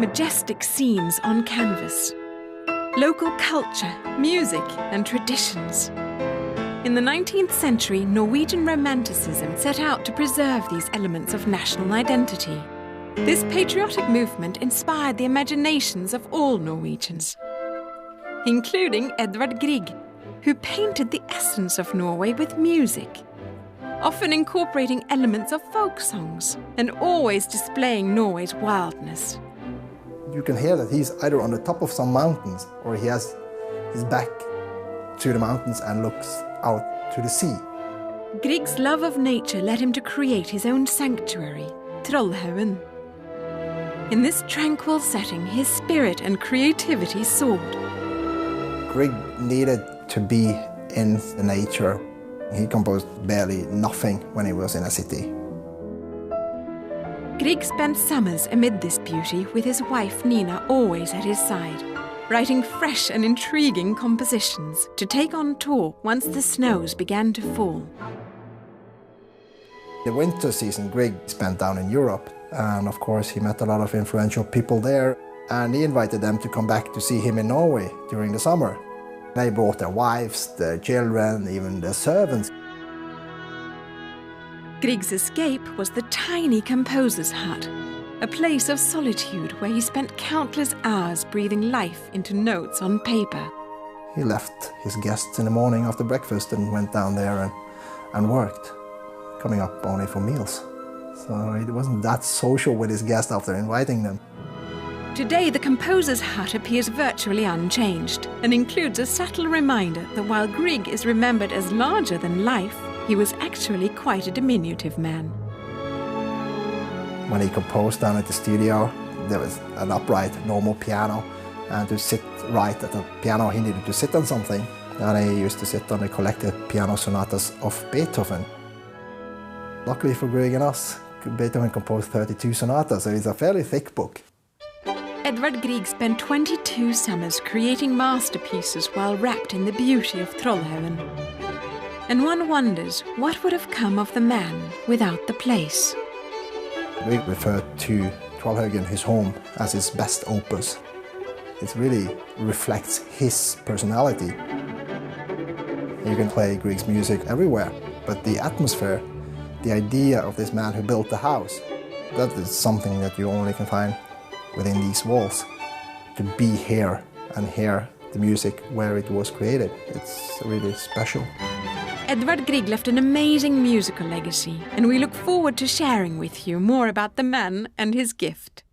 majestic scenes on canvas. Local culture, music, and traditions. In the 19th century, Norwegian Romanticism set out to preserve these elements of national identity. This patriotic movement inspired the imaginations of all Norwegians, including Edvard Grieg, who painted the essence of Norway with music, often incorporating elements of folk songs and always displaying Norway's wildness. You can hear that he's either on the top of some mountains or he has his back to the mountains and looks out to the sea. Grieg's love of nature led him to create his own sanctuary, Trollhaugen. In this tranquil setting, his spirit and creativity soared. Grieg needed to be in the nature. He composed barely nothing when he was in a city. Grieg spent summers amid this beauty with his wife Nina always at his side, writing fresh and intriguing compositions to take on tour once the snows began to fall. The winter season Grieg spent down in Europe, and of course he met a lot of influential people there, and he invited them to come back to see him in Norway during the summer. They brought their wives, their children, even their servants. Grieg's escape was the tiny composer's hut, a place of solitude where he spent countless hours breathing life into notes on paper. He left his guests in the morning after breakfast and went down there and worked, coming up only for meals. So he wasn't that social with his guests after inviting them. Today, the composer's hut appears virtually unchanged and includes a subtle reminder that while Grieg is remembered as larger than life, he was actually quite a diminutive man. When he composed down at the studio, there was an upright, normal piano, and to sit right at the piano he needed to sit on something, and he used to sit on the collected piano sonatas of Beethoven. Luckily for Grieg and us, Beethoven composed 32 sonatas, so it's a fairly thick book. Edvard Grieg spent 22 summers creating masterpieces while wrapped in the beauty of Trollhaugen. And one wonders what would have come of the man without the place. Grieg referred to Trollhaugen, his home, as his best opus. It really reflects his personality. You can play Grieg's music everywhere, but the atmosphere, the idea of this man who built the house, that is something that you only can find within these walls. To be here and hear the music where it was created, it's really special. Edvard Grieg left an amazing musical legacy, and we look forward to sharing with you more about the man and his gift.